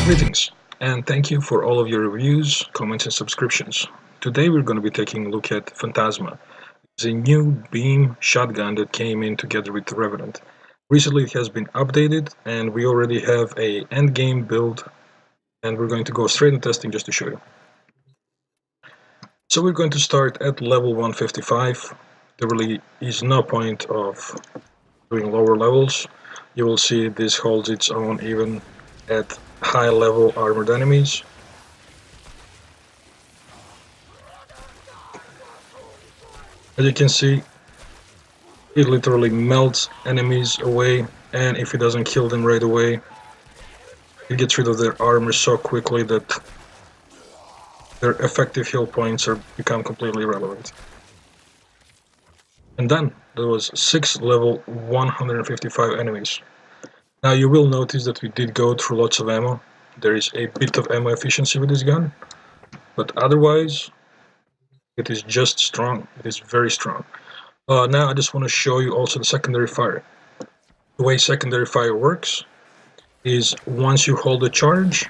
Greetings, and thank you for all of your reviews, comments, and subscriptions. Today we're going to be taking a look at Phantasma. It's a new beam shotgun that came in together with the Revenant. Recently it has been updated, and we already have a endgame build, and we're going to go straight into testing just to show you. So we're going to start at level 155. There really is no point of doing lower levels. You will see this holds its own even at high level armored enemies. As you can see, it literally melts enemies away, and if it doesn't kill them right away, it gets rid of their armor so quickly that their effective heal points become completely irrelevant. And then there was 6 level 155 enemies. Now you will notice that we did go through lots of ammo. There is a bit of ammo efficiency with this gun, but otherwise it is just strong. It is very strong. Now I just want to show you also the secondary fire. The way secondary fire works is once you hold a charge,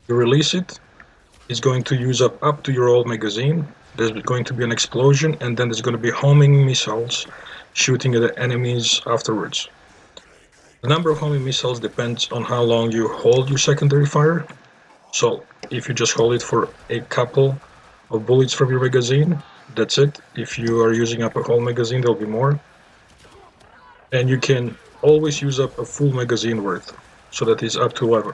you release it, it's going to use up to your old magazine. There's going to be an explosion, and then there's going to be homing missiles shooting at the enemies afterwards. The number of homing missiles depends on how long you hold your secondary fire. So if you just hold it for a couple of bullets from your magazine, that's it. If you are using up a whole magazine, there'll be more. And you can always use up a full magazine worth, so that is up to 11.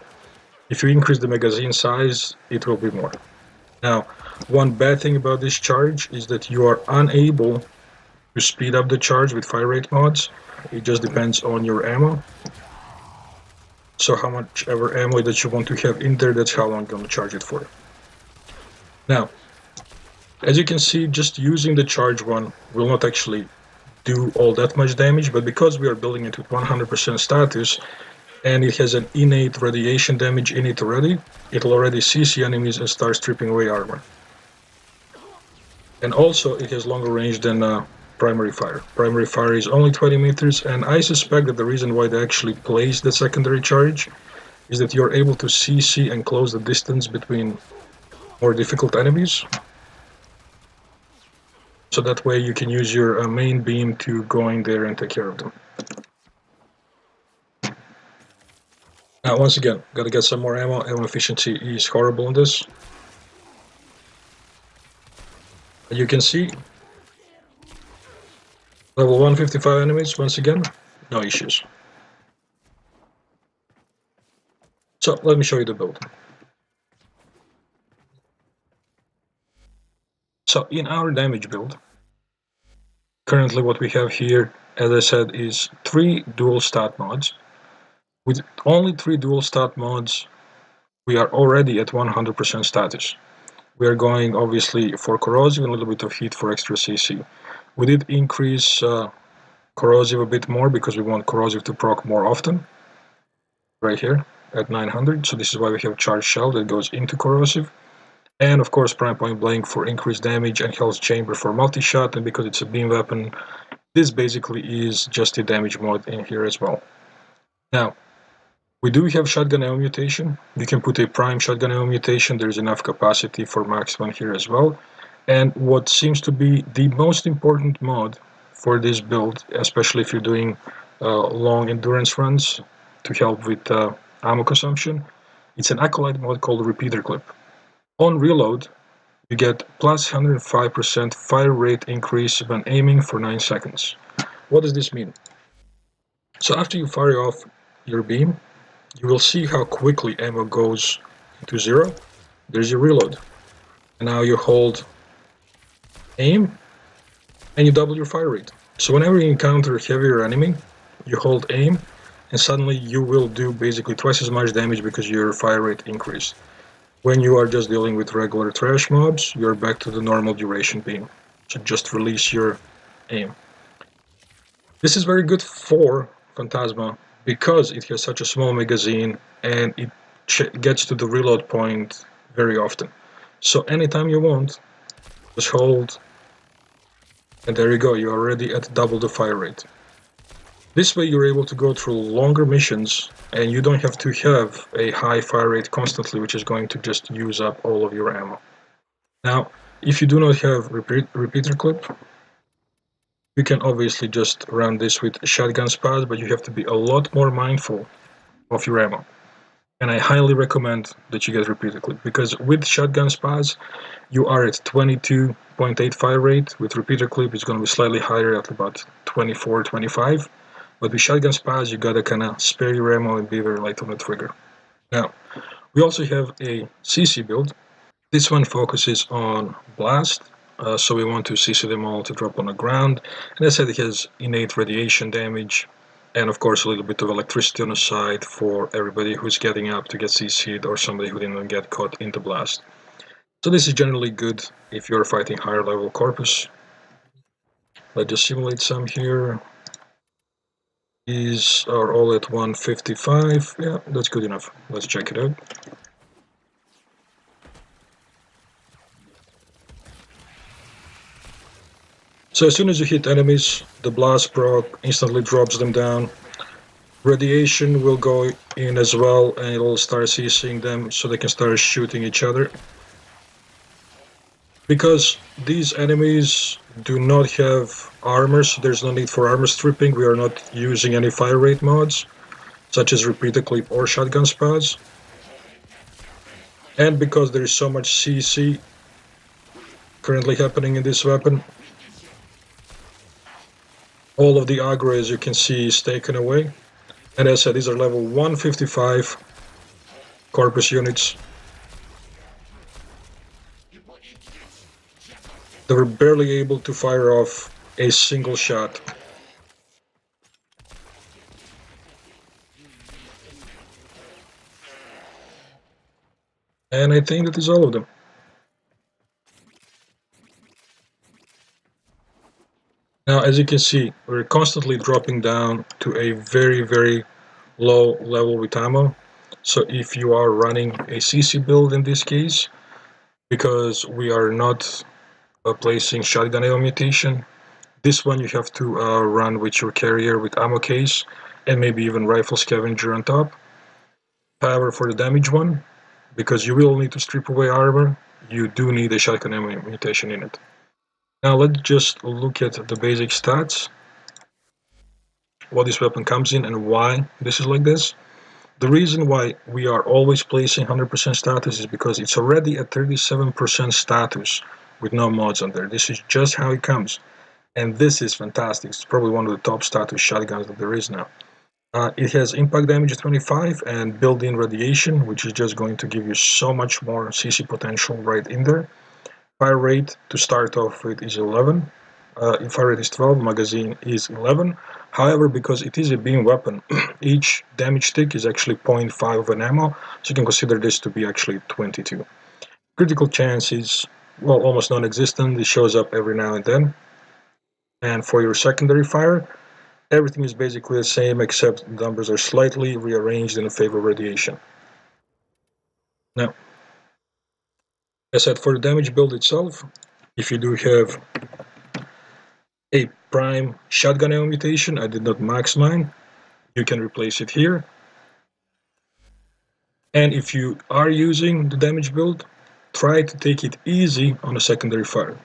If you increase the magazine size, it will be more. Now, one bad thing about this charge is that you are unable to speed up the charge with fire rate mods. It just depends on your ammo. So how much ever ammo that you want to have in there, that's how long you're going to charge it for. Now, as you can see, just using the charge one will not actually do all that much damage, but because we are building it with 100% status, and it has an innate radiation damage in it already, it'll already CC enemies and start stripping away armor. And also it has longer range than primary fire. Primary fire is only 20 meters, and I suspect that the reason why they actually placed the secondary charge is that you're able to CC and close the distance between more difficult enemies. So that way you can use your main beam to go in there and take care of them. Now once again, gotta get some more ammo. Ammo efficiency is horrible in this. You can see level 155 enemies, once again, no issues. So let me show you the build. So in our damage build, currently what we have here, as I said, is 3 dual stat mods. With only 3 dual stat mods, we are already at 100% status. We are going obviously for corrosive and a little bit of heat for extra CC. We did increase corrosive a bit more because we want corrosive to proc more often. Right here at 900, so this is why we have charged shell that goes into corrosive. And of course prime point blank for increased damage and health chamber for multi-shot, and because it's a beam weapon, this basically is just a damage mod in here as well. Now, we do have shotgun ammo mutation. You can put a prime shotgun ammo mutation. There's enough capacity for max 1 here as well. And what seems to be the most important mod for this build, especially if you're doing long endurance runs to help with ammo consumption, it's an Acolyte mod called Repeater Clip. On reload, you get plus 105% fire rate increase when aiming for 9 seconds. What does this mean? So after you fire off your beam, you will see how quickly ammo goes to 0. There's your reload. And now you hold aim, and you double your fire rate. So whenever you encounter a heavier enemy, you hold aim, and suddenly you will do basically twice as much damage because your fire rate increased. When you are just dealing with regular trash mobs, you're back to the normal duration beam. So just release your aim. This is very good for Phantasma because it has such a small magazine and it gets to the reload point very often. So anytime you want, just hold, and there you go, you're already at double the fire rate. This way you're able to go through longer missions and you don't have to have a high fire rate constantly, which is going to just use up all of your ammo. Now, if you do not have repeater clip, you can obviously just run this with shotgun spas, but you have to be a lot more mindful of your ammo. And I highly recommend that you get repeater clip, because with shotgun spas, you are at 22.8 fire rate. With repeater clip, it's going to be slightly higher at about 24, 25. But with shotgun spas, you gotta kind of spare your ammo and be very light on the trigger. Now, we also have a CC build. This one focuses on blast, so we want to CC them all to drop on the ground. And as I said, it has innate radiation damage, and of course a little bit of electricity on the side for everybody who's getting up to get CC'd or somebody who didn't get caught in the blast. So this is generally good if you're fighting higher level corpus. Let's just simulate some here. These are all at 155. Yeah, that's good enough. Let's check it out. So as soon as you hit enemies, the blast proc instantly drops them down. Radiation will go in as well, and it'll start CCing them so they can start shooting each other. Because these enemies do not have armor, so there's no need for armor stripping. We are not using any fire rate mods, such as repeater clip or shotgun spas. And because there is so much CC currently happening in this weapon, all of the aggro, as you can see, is taken away. And as I said, these are level 155 corpus units. They were barely able to fire off a single shot. And I think that is all of them. Now, as you can see, we're constantly dropping down to a very, very low level with ammo. So if you are running a CC build in this case, because we are not placing shotgun ammo mutation, this one you have to run with your carrier with ammo case and maybe even rifle scavenger on top. However, for the damage one, because you will need to strip away armor, you do need a shotgun ammo mutation in it. Now let's just look at the basic stats, what this weapon comes in and why this is like this. The reason why we are always placing 100% status is because it's already at 37% status with no mods on there. This is just how it comes. And this is fantastic. It's probably one of the top status shotguns that there is now. It has impact damage of 25 and built-in radiation, which is just going to give you so much more CC potential right in there. Fire rate to start off with is 11. Fire rate is 12, magazine is 11. However, because it is a beam weapon, each damage tick is actually 0.5 of an ammo, so you can consider this to be actually 22. Critical chance is, well, almost non-existent. It shows up every now and then. And for your secondary fire, everything is basically the same, except the numbers are slightly rearranged in favor of radiation. Now, as I said, for the damage build itself, if you do have a prime shotgun ammo mutation, I did not max mine, you can replace it here. And if you are using the damage build, try to take it easy on a secondary fire.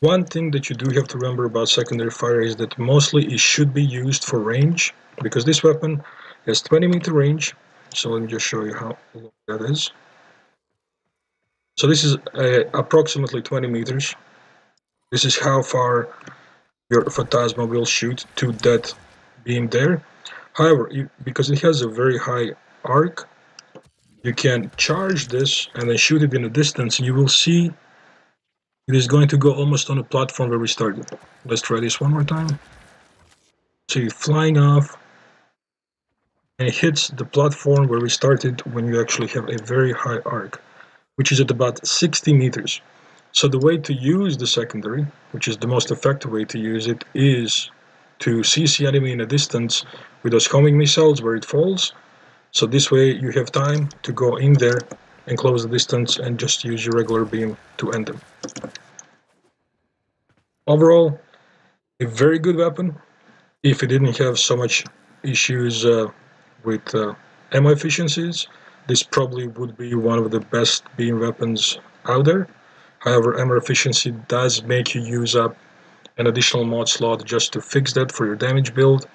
One thing that you do have to remember about secondary fire is that mostly it should be used for range, because this weapon has 20-meter range. So let me just show you how long that is. So this is approximately 20 meters. This is how far your Phantasma will shoot to that beam there. However, because it has a very high arc, you can charge this and then shoot it in a distance. You will see it is going to go almost on the platform where we started. Let's try this one more time. So you're flying off, and it hits the platform where we started when you actually have a very high arc, which is at about 60 meters. So the way to use the secondary, which is the most effective way to use it, is to CC enemy in a distance with those homing missiles where it falls. So this way you have time to go in there and close the distance and just use your regular beam to end them. Overall, a very good weapon. if it didn't have so much issues with ammo efficiencies, this probably would be one of the best beam weapons out there. However, ammo efficiency does make you use up an additional mod slot just to fix that for your damage build.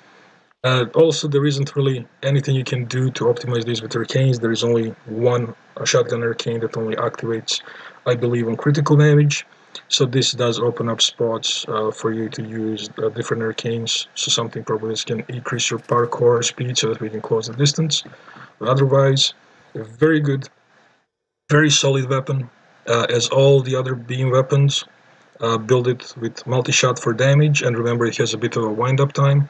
Also, there isn't really anything you can do to optimize these with arcanes. There is only one shotgun arcane that only activates, I believe, on critical damage. So this does open up spots for you to use different arcanes. So something probably is can increase your parkour speed so that we can close the distance. But otherwise, a very good, very solid weapon. As all the other beam weapons, build it with multi-shot for damage, and remember it has a bit of a wind-up time.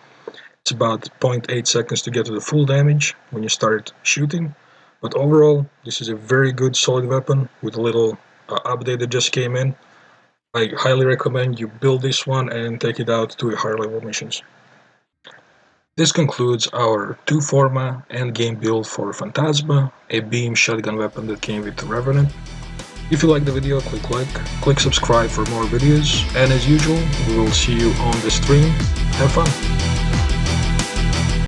It's about 0.8 seconds to get to the full damage when you start shooting. But overall, this is a very good solid weapon with a little update that just came in. I highly recommend you build this one and take it out to higher level missions. This concludes our 2 Forma endgame build for Phantasma, a beam shotgun weapon that came with the Revenant. If you like the video, click subscribe for more videos, and as usual, we will see you on the stream. Have fun!